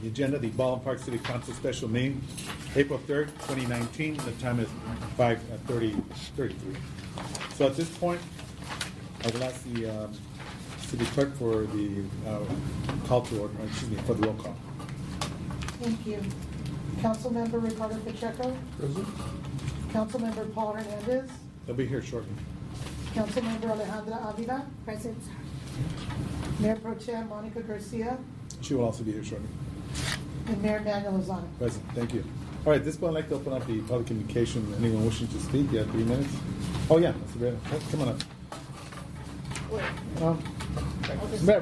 the agenda, the Baldwin Park City Council special meeting, April 3rd, 2019. The time is 5:33. So at this point, I will ask the city clerk for the call to order, for the roll call. Thank you. Councilmember Ricardo Pacheco. Present. Councilmember Paul Hernandez. They'll be here shortly. Councilmember Alejandra Avila. Present. Mayor Pro Tem Monica Garcia. She will also be here shortly. And Mayor Manuel Lozano. Present. Thank you. All right, at this point, I'd like to open up the public communication. Anyone wishing to speak? You have 3 minutes. Oh, yeah. That's right. Come on up.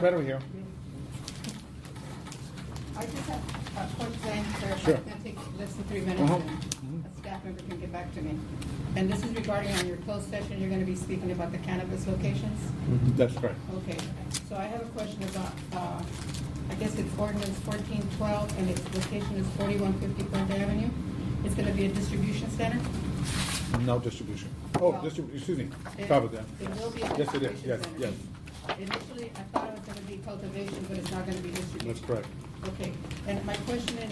Right over here. I just have a quick thing, sir. Sure. It's going to take less than 3 minutes, and a staff member can get back to me. And this is regarding on your closed session, you're going to be speaking about the cannabis locations? That's correct. Okay, so I have a question about, I guess it's ordinance 1412, and its location is 4150 Puente Avenue. It's going to be a distribution center? No distribution. Oh, Well, excuse me. Stop with that. It will be a Yes, it is. distribution Yes, center. yes. Initially, I thought it was going to be cultivation, but it's not going to be distribution. That's correct. Okay, and my question is,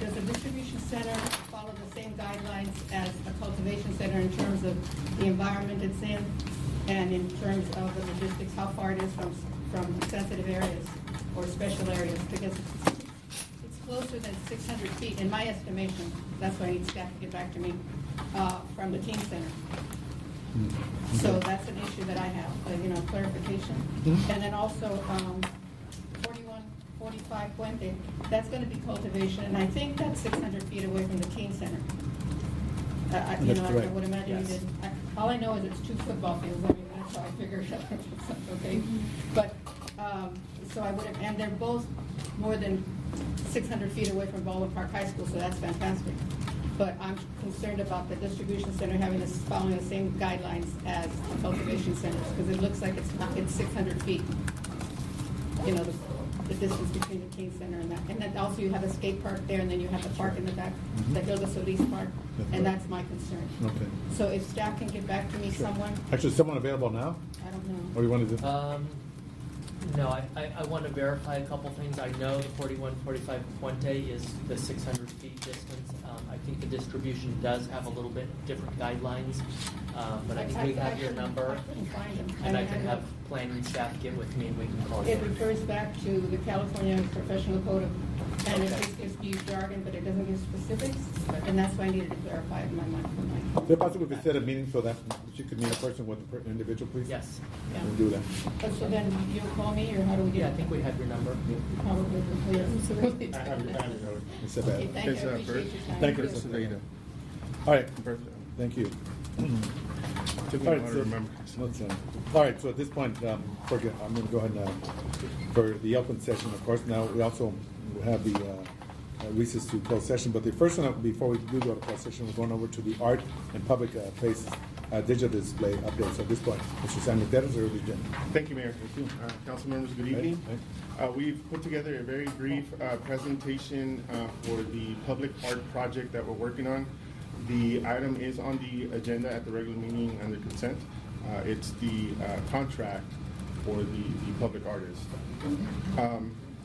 does a distribution center follow the same guidelines as a cultivation center in terms of the environment it's in and in terms of the logistics, how far it is from sensitive areas or special areas? Because it's closer than 600 feet, in my estimation, that's why I need staff to get back to me, from the teen center. So that's an issue that I have, clarification. And then also, 4145 Puente, that's going to be cultivation, and I think that's 600 feet away from the teen center. I would imagine you did. All I know is it's 2 football fields. I mean, that's how I figured it out. Okay, but so I would have, and they're both more than 600 feet away from Baldwin Park High School, so that's fantastic. But I'm concerned about the distribution center following the same guidelines as the cultivation centers, because it looks like it's 600 feet. The distance between the teen center and that. And then also you have a skate park there, and then you have the park in the back, the Hilda Solis Park, and that's my concern. Okay. So if staff can get back to me, Sure. someone. Actually, is someone available now? I don't know. What do you want to do? No, I want to verify a couple things. I know the 4145 Puente is the 600 feet distance. I think the distribution does have a little bit different guidelines, but I think we have your number. I couldn't find them. And I can have planning staff get with me and we can call you. It refers back to the California Professional Code of, and it just gives you jargon, but it doesn't give specifics, and that's why I needed to clarify it in my mind. Is it possible we could set a meeting so that you could meet a person with the individual, please? Yes. Yeah. We'll do that. So then you'll call me, or how do we get Yeah, it? I think we have your number. Probably. I have your number. It's a Okay, bad. thank you, I appreciate your time. Thank you. How you doing? All right. Perfect. Thank you. Took me All a right, while so, to remember. all right, so at this point, I'm going to go ahead and, for the open session, of course. Now, we also have the recess to closed session. But the first one, before we do go to closed session, we're going over to the art and public places digital display updates. At this point, Mr. San Mateos or the agenda? Thank you, Mayor. Thank you. Council members, good evening. We've put together a very brief presentation for the public art project that we're working on. The item is on the agenda at the regular meeting under consent. It's the contract for the public artist.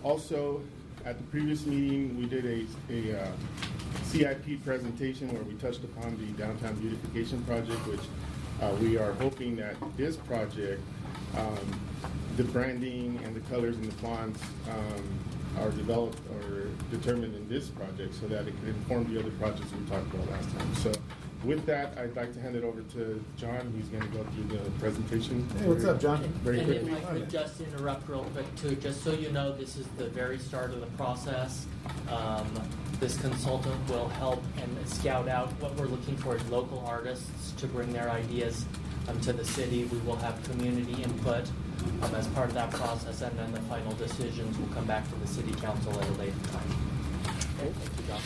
Also, at the previous meeting, we did a CIP presentation where we touched upon the downtown beautification project, which we are hoping that this project, the branding and the colors and the fonts are developed or determined in this project so that it can inform the other projects we talked about last time. So with that, I'd like to hand it over to John, who's going to go through the presentation. Hey, what's up, John? Very And quickly. if I could just interrupt real quick too, just so you know, this is the very start of the process. This consultant will help and scout out what we're looking for is local artists to bring their ideas to the city. We will have community input as part of that process, and then the final decisions will come back to the city council at a later time. Okay, thank you, John.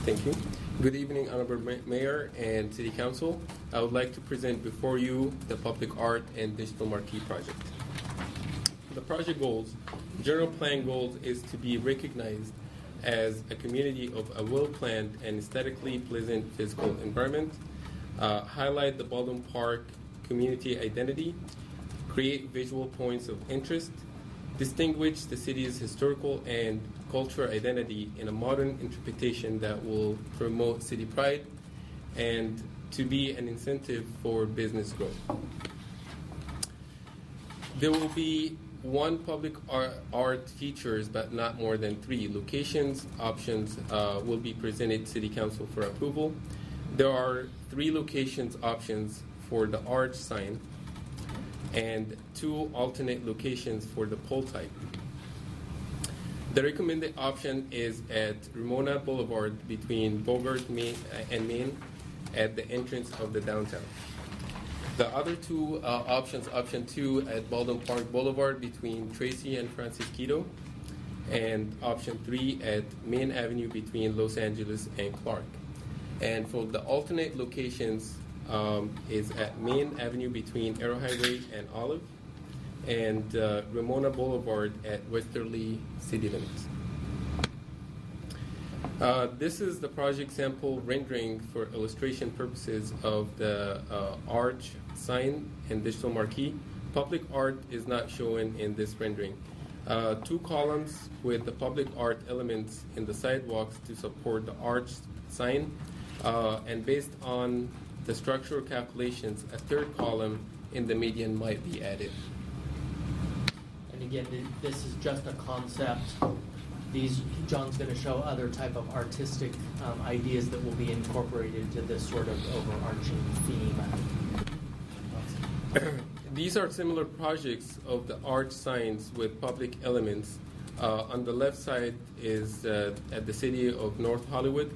Thank you. Good evening, Honorable Mayor and City Council. I would like to present before you the Public Art and Digital Marquee Project. The project goals, general plan goals, is to be recognized as a community of a well-planned and aesthetically pleasant physical environment, highlight the Baldwin Park community identity, create visual points of interest, distinguish the city's historical and cultural identity in a modern interpretation that will promote city pride and to be an incentive for business growth. There will be one public art features, but not more than 3 locations. Options will be presented to City Council for approval. There are 3 locations options for the arch sign and 2 alternate locations for the pole type. The recommended option is at Ramona Boulevard between Bogart and Main at the entrance of the downtown. The other 2 options, option 2 at Baldwin Park Boulevard between Tracy and Francisquito, and option 3 at Main Avenue between Los Angeles and Clark. And for the alternate locations is at Main Avenue between Arrow Highway and Olive, and Ramona Boulevard at Westerly city limits. This is the project sample rendering for illustration purposes of the arch sign and digital marquee. Public art is not shown in this rendering. 2 columns with the public art elements in the sidewalks to support the arch sign, and based on the structural calculations, a 3rd column in the median might be added. And again, this is just a concept. John's going to show other type of artistic ideas that will be incorporated into this sort of overarching theme. These are similar projects of the arch signs with public elements. On the left side is at the city of North Hollywood,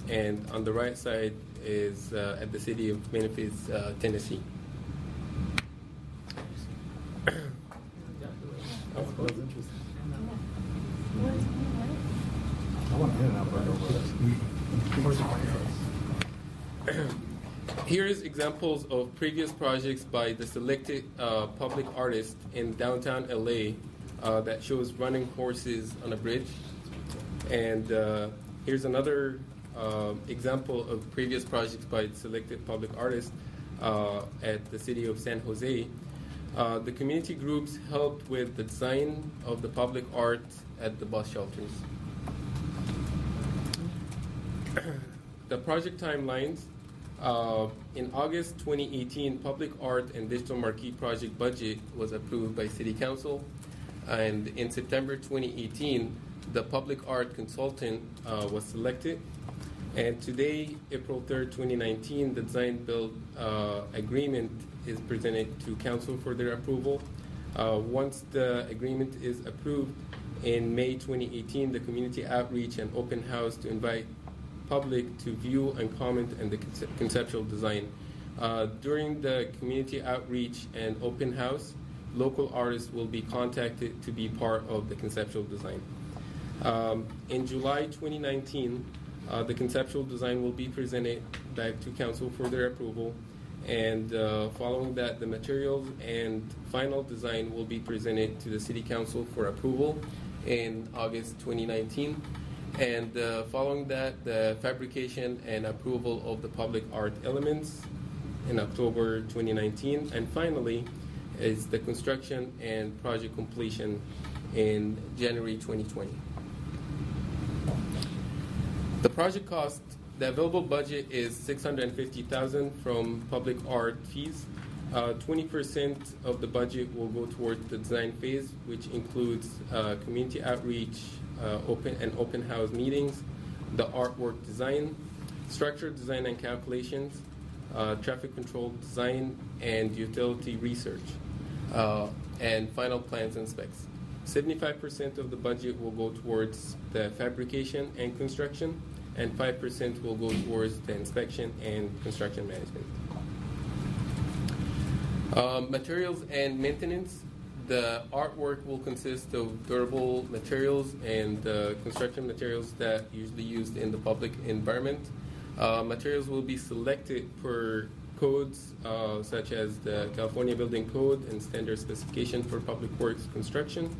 and on the right side is at the city of Memphis, Tennessee. That was interesting. I want to hit it out right over. Here is examples of previous projects by the selected public artists in downtown LA that shows running horses on a bridge. And here's another example of previous projects by selected public artists at the city of San Jose. The community groups helped with the design of the public art at the bus shelters. The project timelines. In August 2018, public art and digital marquee project budget was approved by City Council. And in September 2018, the public art consultant was selected. And today, April 3rd, 2019, the design build agreement is presented to Council for their approval. Once the agreement is approved, in May 2018, the community outreach and open house to invite public to view and comment on the conceptual design. During the community outreach and open house, local artists will be contacted to be part of the conceptual design. In July 2019, the conceptual design will be presented back to Council for their approval, and following that, the materials and final design will be presented to the City Council for approval in August 2019. And following that, the fabrication and approval of the public art elements in October 2019. And finally, is the construction and project completion in January 2020. The project cost, the available budget is $650,000 from public art fees. 20% of the budget will go towards the design phase, which includes community outreach, open house meetings, the artwork design, structure design and calculations, traffic control design, and utility research, and final plans and specs. 75% of the budget will go towards the fabrication and construction, and 5% will go towards the inspection and construction management. Materials and maintenance. The artwork will consist of durable materials and construction materials that usually used in the public environment. Materials will be selected per codes such as the California Building Code and Standard Specification for Public Works Construction.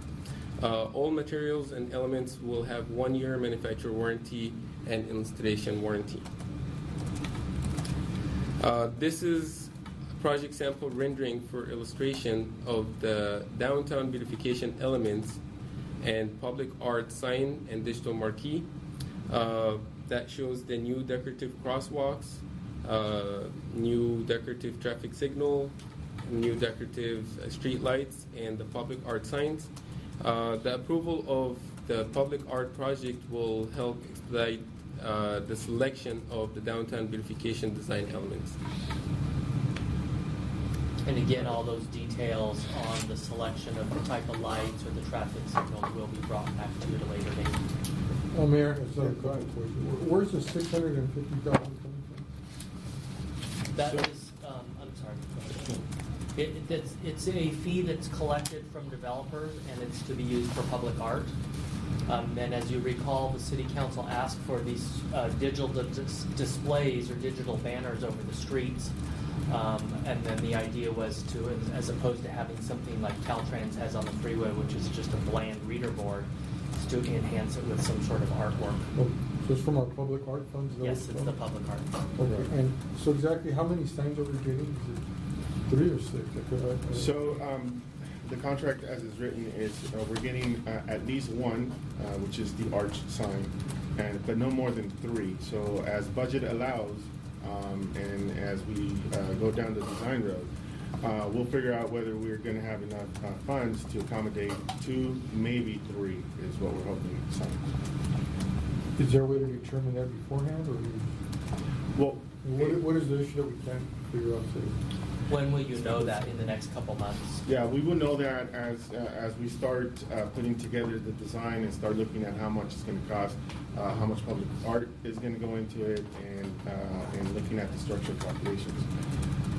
All materials and elements will have 1-year manufacturer warranty and installation warranty. This is project sample rendering for illustration of the downtown beautification elements and public art sign and digital marquee. That shows the new decorative crosswalks, new decorative traffic signal, new decorative street lights, and the public art signs. The approval of the public art project will help expedite the selection of the downtown beautification design elements. And again, all those details on the selection of the type of lights or the traffic signals will be brought back to you at a later date. Mayor, it's a question. Where's the $650 coming from? That is, I'm sorry. Go ahead. It's a fee that's collected from developers, and it's to be used for public art. And as you recall, the City Council asked for these digital displays or digital banners over the streets. And then the idea was to, as opposed to having something like Caltrans has on the freeway, which is just a bland reader board, is to enhance it with some sort of artwork. Oh, just from our public art funds? Yes, it's the public art. Okay, and so exactly how many signs are we getting? Is it 3 or 6? So the contract as is written is we're getting at least one, which is the arch sign, but no more than 3. So as budget allows, and as we go down the design road, we'll figure out whether we're going to have enough funds to accommodate 2, maybe 3 is what we're hoping to sign. Is there a way to determine that beforehand, or Well, what is the issue that we can't figure out today? When will you know that? In the next couple months? yeah, we will know that as we start putting together the design and start looking at how much it's going to cost, how much public art is going to go into it, and looking at the structural calculations.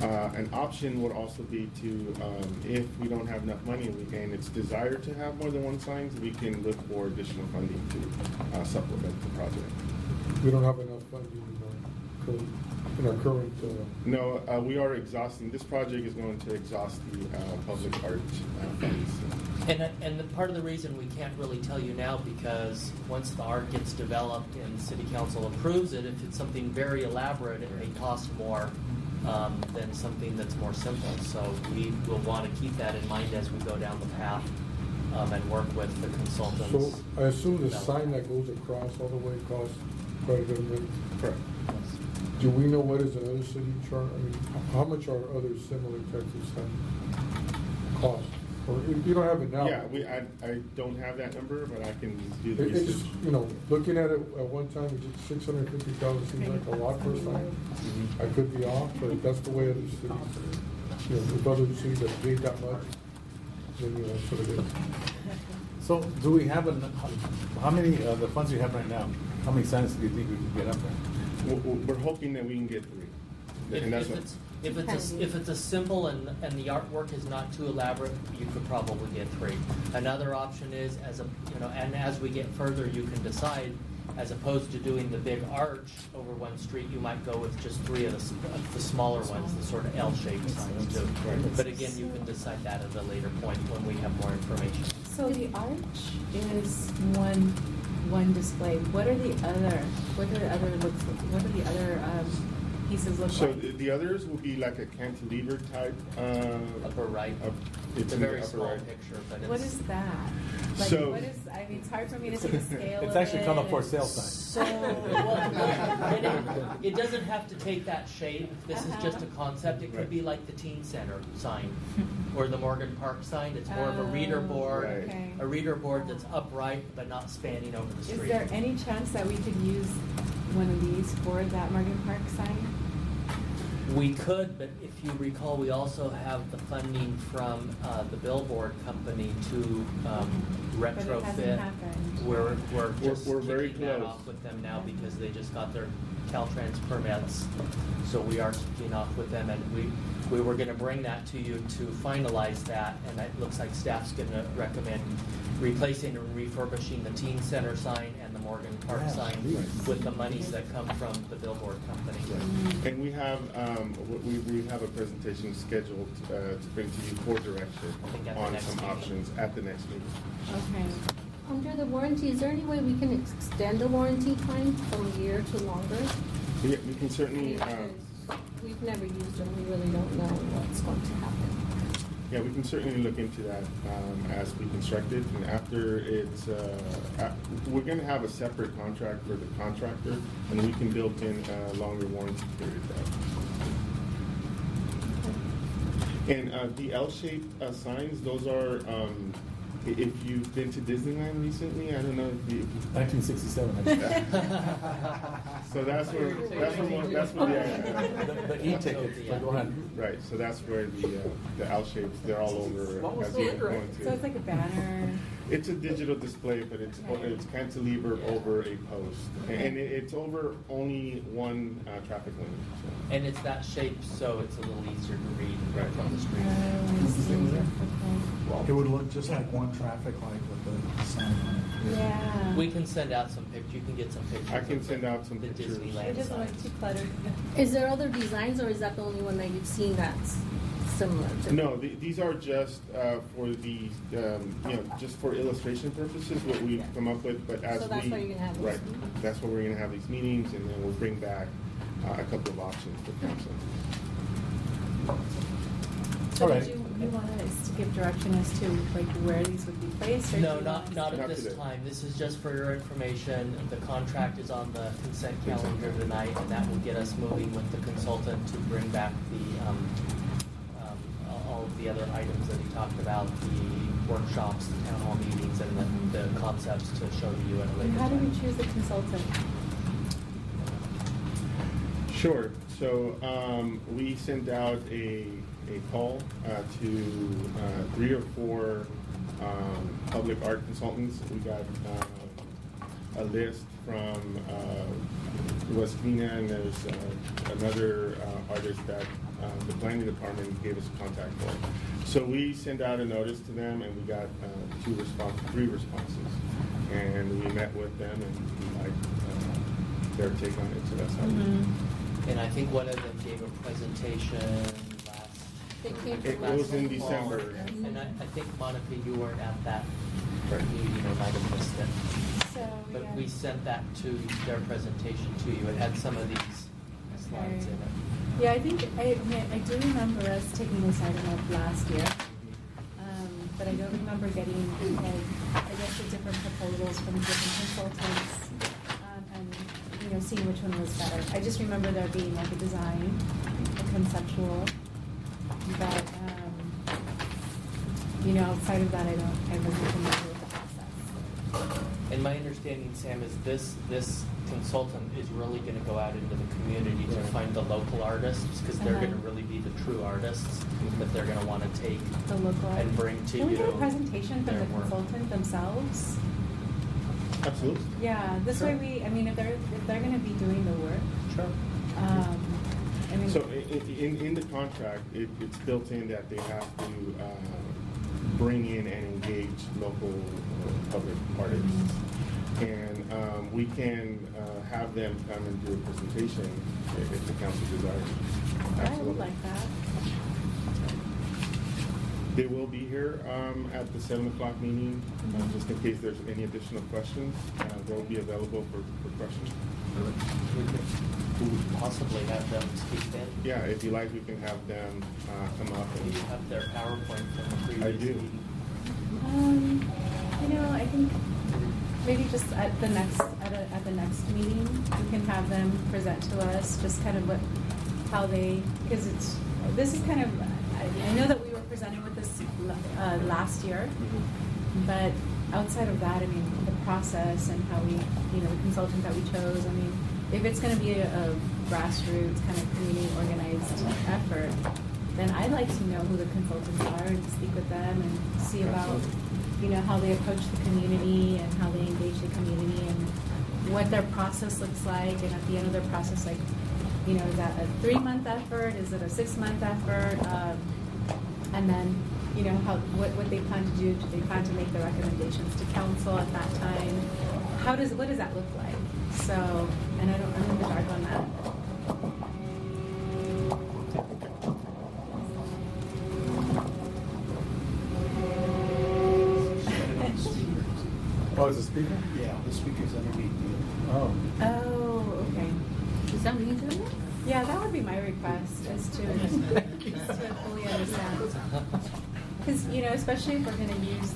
An option would also be to, if we don't have enough money and it's desired to have more than one sign, we can look for additional funding to supplement the project. We don't have enough funding in our current... No, we are exhausting. This project is going to exhaust the public art funds. And the part of the reason we can't really tell you now, because once the art gets developed and City Council approves it, if it's something very elaborate, it may cost more than something that's more simple. So we will want to keep that in mind as we go down the path and work with the consultants. So I assume the sign that goes across all the way costs quite a bit of money? Correct. Do we know what is another city charge? I mean, how much are other similar types of signs cost? Or you don't have it now? Yeah, I don't have that number, but I can do the It's research. just, looking at it at one time, it's just $650 seems like a lot for a sign. I could be off, but that's the way other cities, if other cities have paid that much, then, that's what it is. So do we have how many, the funds we have right now, how many signs do you think we can get up there? We're hoping that we can get 3. And that's what. If it's a simple and the artwork is not too elaborate, you could probably get 3. Another option is and as we get further, you can decide, as opposed to doing the big arch over one street, you might go with just 3 of the smaller ones, the sort of L-shaped signs too. But again, you can decide that at a later point when we have more information. So the arch is one display. What are the other pieces look So like? the others will be like a cantilever type. Upper right. in It's a the very upper small right. picture, but What is that? Like, So- what is? I mean, it's hard for me to see the scale. It's of actually it called a for and- sale sign. So, it doesn't have to take that shape. This is just a concept. It could be like the teen center sign or the Morgan Park sign. It's more of a reader board, Right. Okay. a reader board that's upright but not spanning over the Is street. there any chance that we could use one of these for that Morgan Park sign? We could, but if you recall, we also have the funding from the billboard company to But it retrofit. hasn't happened. We're just We're very kicking that close. off with them now because they just got their Caltrans permits. So we are kicking off with them, and we were going to bring that to you to finalize that, and it looks like staff's going to recommend replacing and refurbishing the teen center sign and the Morgan Park Yeah, sign please. with the monies that come from the billboard company. And we have a presentation scheduled to bring to you for direction I think at the on next some meeting. options at the next meeting. Okay. Under the warranty, is there any way we can extend the warranty time from a year to longer? We can certainly. Because we've never used them, we really don't know what's going to happen. Yeah, we can certainly look into that as we construct it, and after it's, we're gonna have a separate contract for the contractor, and we can build in a longer warranty period there. And the L-shaped signs, those are, if you've been to Disneyland recently, I don't know if you. 1967. So that's where The e-tickets, but go ahead. right, so that's where the L-shapes, they're all over as you're going to. So it's like a banner. It's a digital display, but it's cantilever over a post, and it's over only one traffic lane. So. And it's that shape, so it's a little easier to read Right. from the street. Okay. It would look just like one traffic light with the sign on it. Yeah. We can send out some pictures. You can get some pictures. I can of send out some the pictures. I Disneyland just want signs. too cluttered. Is there other designs, or is that the only one that you've seen that's similar to? No, these are just for the just for illustration purposes what we've come up with. But as So that's why you're gonna have these right, meetings? that's where we're going to have these meetings, and then we'll bring back a couple of options for council. So All right. did you want us to give direction as to like where these would be placed? Or No, do you want us not to- at this today. time. This is just for your information. The contract is on the consent calendar tonight, and that will get us moving with the consultant to bring back the all of the other items that he talked about, the workshops, the town hall meetings, and the concepts to show to you at a later And how do we time. choose the consultant? Sure. So we sent out a call to 3 or 4 public art consultants. We got a list from West Covina, and there's another artist that the planning department gave us a contact for. So we sent out a notice to them, and we got 3 responses. And we met with them, and we liked their take on it. So that's how we. And I think one of them gave a presentation last. They came It from was in last fall. December. And I think, Monica, you weren't at that Right. meeting, or might have missed it. So But yeah. we sent that to their presentation to you. It had some of these slides in it. Yeah, I think I do remember us taking this item up last year, but I don't remember getting I guess the different proposals from different consultants, and seeing which one was better. I just remember there being like a design, a conceptual, but outside of that, I wasn't familiar with the process. And my understanding, Sam, is this consultant is really going to go out into the community to find the local artists, because they're going to really be the true artists that they're going to want to take The local and bring to Can we you. get a presentation from their the work. consultant themselves? Absolutely. Yeah, this Sure. way if they're going to be doing the work, Sure. So in the contract, it's built in that they have to bring in and engage local public artists. And we can have them come and do a presentation if the council desires. I would Absolutely. like that. They will be here at the 7 o'clock meeting, just in case there's any additional questions. They'll be available for questions. We could possibly have them speak then. Yeah, if you like, we can have them come up. Do you have their PowerPoint from the previous I do. meeting? I think maybe just at the next meeting, we can have them present to us just kind of because this is kind of, I know that we were presenting with this last year, but outside of that, the process and how we, the consultant that we chose, if it's going to be a grassroots kind of community organized effort, then I'd like to know who the consultants are and speak with them and see about, how they approach the community and how they engage the community and what their process looks like. And at the end of their process, is that a 3-month effort? Is it a 6-month effort? And then, what they plan to do? Do they plan to make the recommendations to council at that time? What does that look like? So, and I'm in the dark on that. Oh, is it speaker? Yeah, the speaker's underneath you. Oh. Oh, okay. Is that me doing it? Yeah, that would be my request, is to fully understand. because, you know, especially if we're gonna use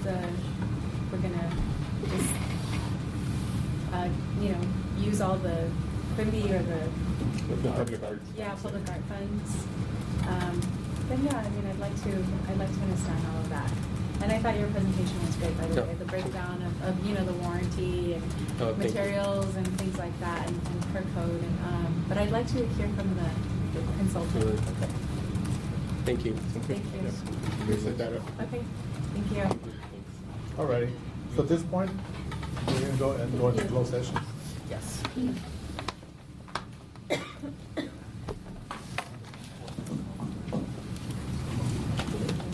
we're gonna just, you know, use all the QIMBY or The public arts. yeah, public art funds. Then yeah, I mean, I'd like to understand all of that. And I thought your presentation was great, by the Yeah. way, the breakdown of you know, the warranty and Oh, thank you. materials and things like that, and per code. And but I'd like to hear from the consultant. Okay. Thank you. Thank you. You can set that up. Okay, thank you. All righty. So at this point, we're gonna go into closed session. Yes.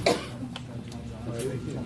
All right, thank you.